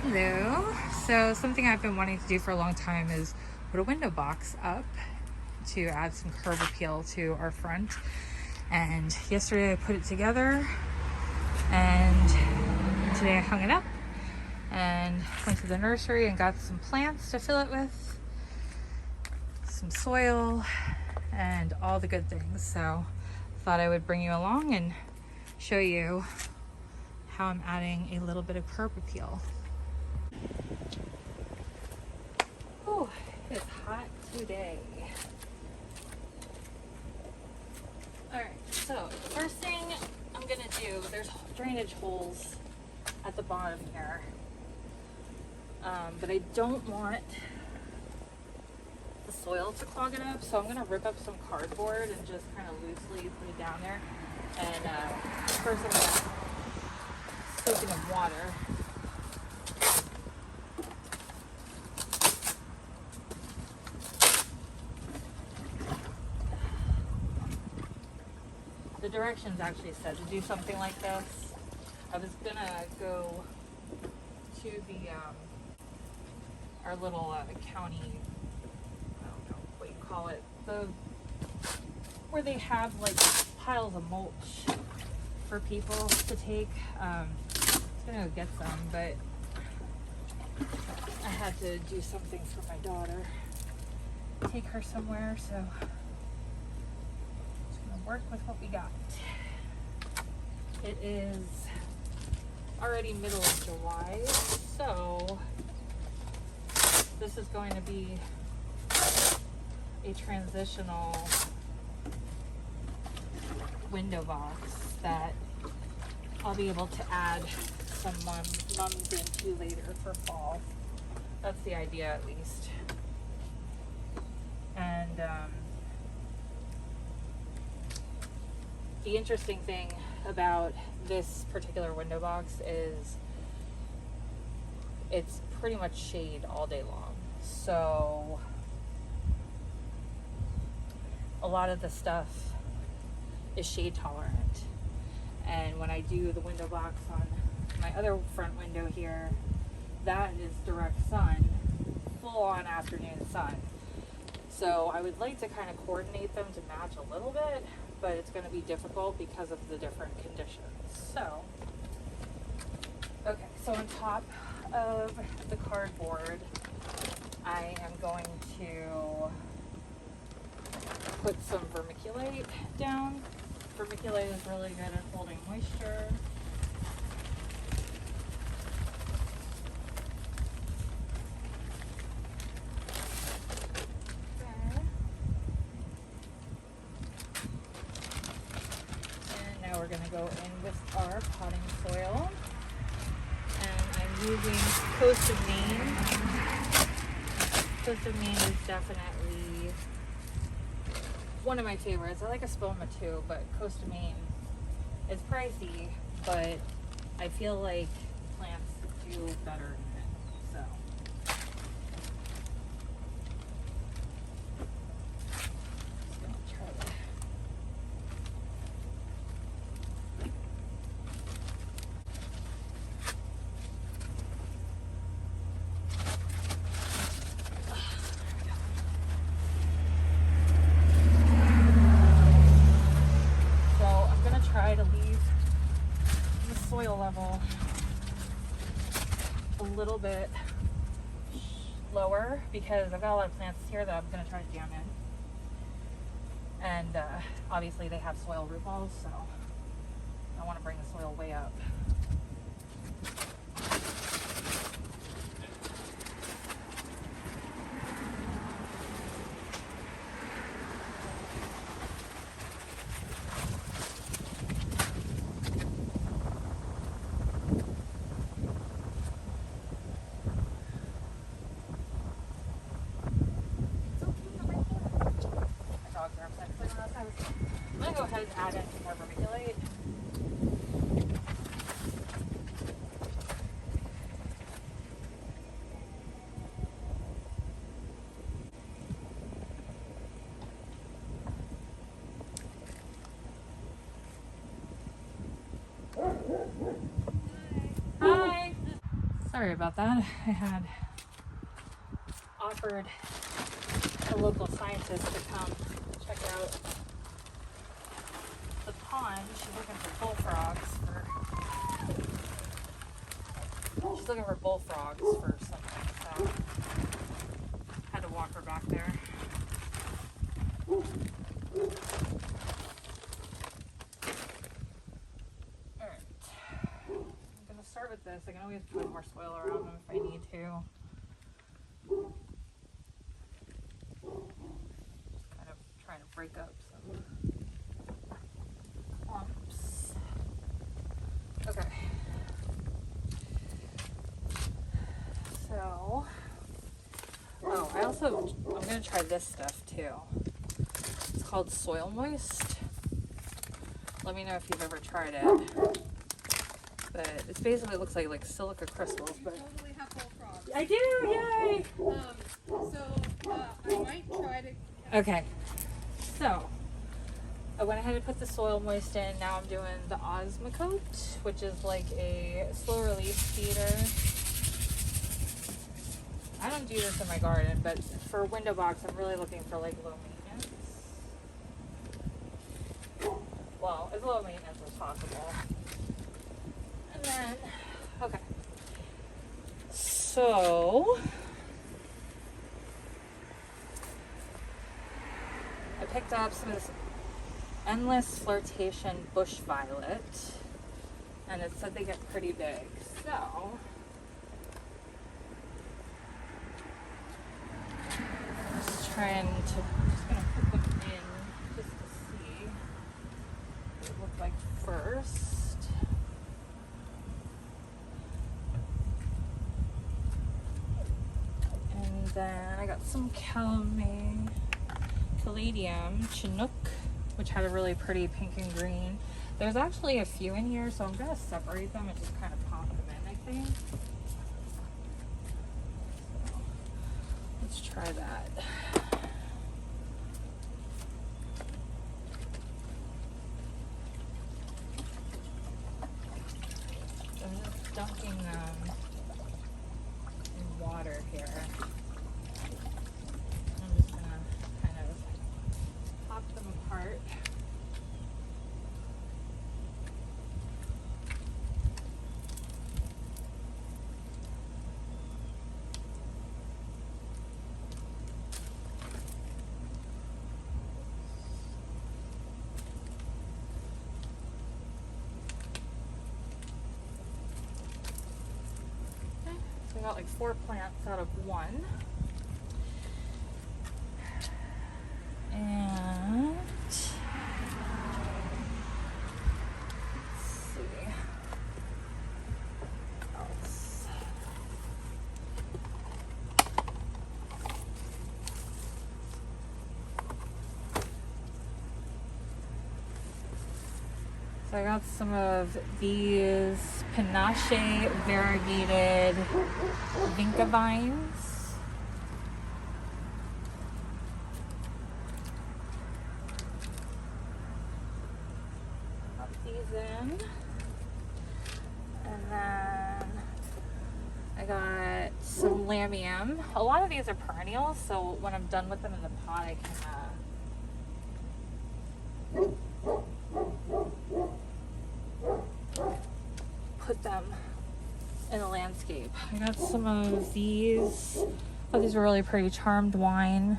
Hello. So something I've been wanting to do for a long time is put a window box up to add some curb appeal to our front. And yesterday I put it together, and today I hung it up and went to the nursery and got some plants to fill it with, some soil, and all the good things. So thought I would bring you along and show you how I'm adding a little bit of curb appeal. Oh, it's hot today. Alright, so the first thing I'm gonna do, there's drainage holes at the bottom here. But I don't want the soil to clog it up, so I'm gonna rip up some cardboard and just kind of loosely put it down there. And first I'm gonna soak it in water. The directions actually said to do something like this. I was gonna go to the our little county, I don't know what you call it, where they have like piles of mulch for people to take. I was gonna go get some, but I had to do something for my daughter, take her somewhere, so work with what we got. It is already middle of July, so this is going to be a transitional window box that I'll be able to add some mums into later for fall. That's the idea, at least. And the interesting thing about this particular window box is it's pretty much shade all day long. So a lot of the stuff is shade tolerant. And when I do the window box on my other front window here, that is direct sun, full on afternoon sun. So I would like to kind of coordinate them to match a little bit, but it's going to be difficult because of the different conditions. So, okay, so on top of the cardboard, I am going to put some vermiculite down. Vermiculite is really good at holding moisture. We're going to go in with our potting soil, and I'm using Coast of Maine. Coast of Maine is definitely one of my favorites. I like Espoma too, but Coast of Maine is pricey, but I feel like plants do better in it. So try to leave the soil level a little bit lower because I've got a lot of plants here that I'm going to try to jam in. And obviously they have soil root balls, so I want to bring the soil way up. I'm going to go ahead and add in some more vermiculite. Hi. Sorry about that. I had offered a local scientist to come check out the pond. She's looking for bullfrogs for something, so had to walk her back there. Alright. I'm gonna start with this. I can always put more soil around them if I need to. Just kind of trying to break up some clumps. Okay. So, I'm gonna try this stuff too. It's called Soil Moist. Let me know if you've ever tried it. But it basically looks like silica crystals. But You totally have bullfrogs. I do, yay! I might try to. Okay, so I went ahead and put the Soil Moist in. Now I'm doing the Osmocote, which is like a slow release feeder. I don't do this in my garden, but for window box, I'm really looking for like low maintenance. Well, as low maintenance as possible. And then, okay. So, I picked up some of this Endless Flirtation Bush Violet, and it said they get pretty big. So, just gonna put them in just to see what it looked like first. And then I got some Caladium Chinook, which had a really pretty pink and green. There's actually a few in here, so I'm gonna separate them and just kind of pop them in, I think. So, let's try that. I'm just dunking them in water here. I'm just gonna kind of pop them apart. So I got like 4 plants out of 1. And let's see. What else? So I got some of these Panache variegated vinca vines. Pop these in. And then I got some lamium. A lot of these are perennials, so when I'm done with them in the pot, I can put them in a landscape. I got some of these. Oh, these were really pretty. Charmed Wine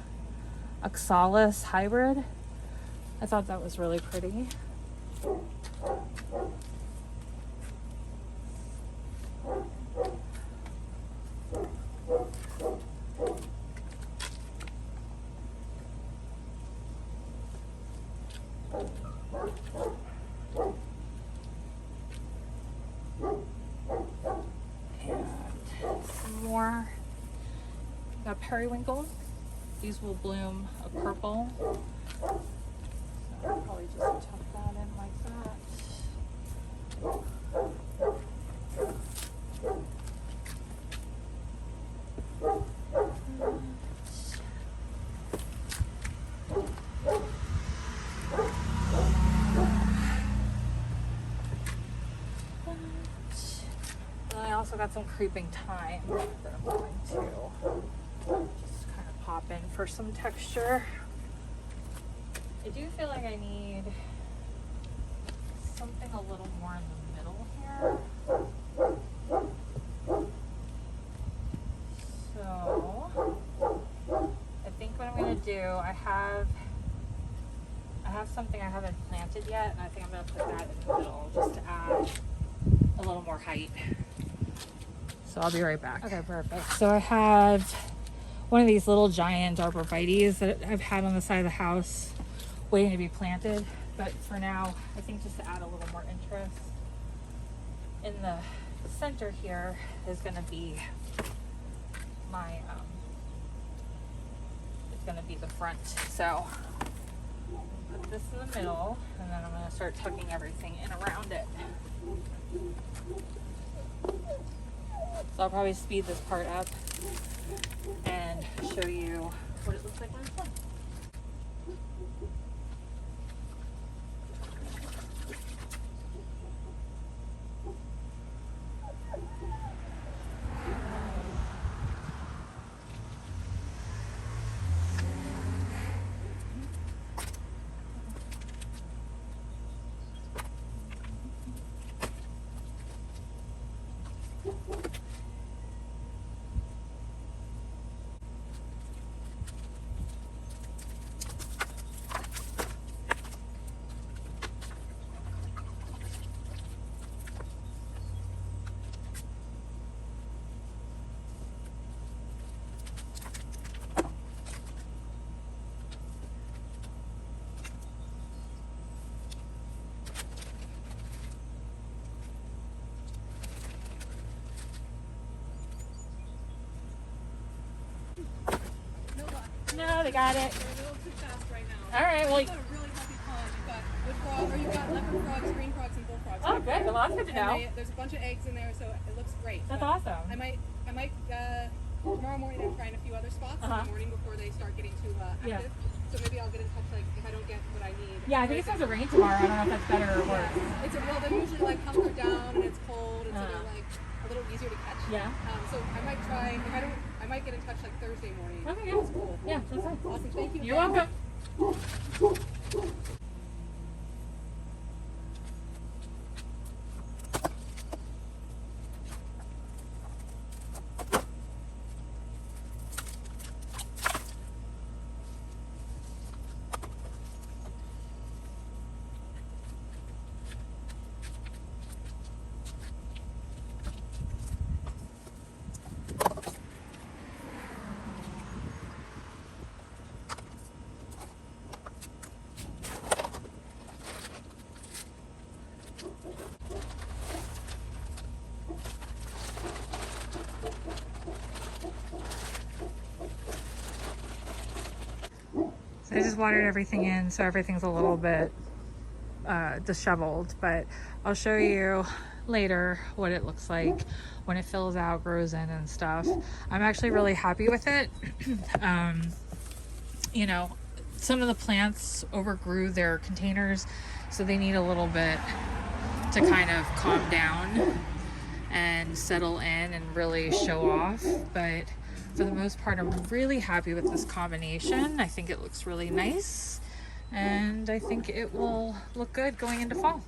Oxalis hybrid. I thought that was really pretty. More. Got periwinkle. These will bloom a purple. So I'll probably just tuck that in like that. got some creeping thyme that I'm going to just kind of pop in for some texture. I do feel like I need something a little more in the middle here. So I think what I'm going to do, I have something I haven't planted yet, and I think I'm going to put that in the middle just to add a little more height. So I'll be right back. Okay, perfect. So I have one of these little giant arborvitaes that I've had on the side of the house waiting to be planted. But for now, I think just to add a little more interest, in the center here is going to be my, it's going to be the front. So put this in the middle, and then I'm going to start tucking everything in around it. So I'll probably speed this part up and show you what it looks like when it's done. No, they got it. They're a little too fast right now. All right, well, You've got a really healthy pond. You've got wood frog, or you've got leopard frogs, green frogs, and bullfrogs. oh, good. Well, that's good to know. There's a bunch of eggs in there, so it looks great. That's But awesome. I might tomorrow morning I'm trying a few other spots in the morning before they start getting too active. Yeah. So maybe I'll get in touch, like, if I don't get what I need. Yeah, I think it's supposed to rain tomorrow. I don't know if that's better or worse. They're usually like hunkered down and it's cold, and so they're like a little easier to catch. Yeah. So I might try. If I don't, I might get in touch like Thursday morning. Okay, yeah. That's cool. Yeah, that's fine. Awesome. Thank you. You're welcome. I just watered everything in, so everything's a little bit disheveled, but I'll show you later what it looks like when it fills out, grows in and stuff. I'm actually really happy with it. You know, some of the plants overgrew their containers, so they need a little bit to kind of calm down and settle in and really show off, but for the most part, I'm really happy with this combination. I think it looks really nice, and I think it will look good going into fall.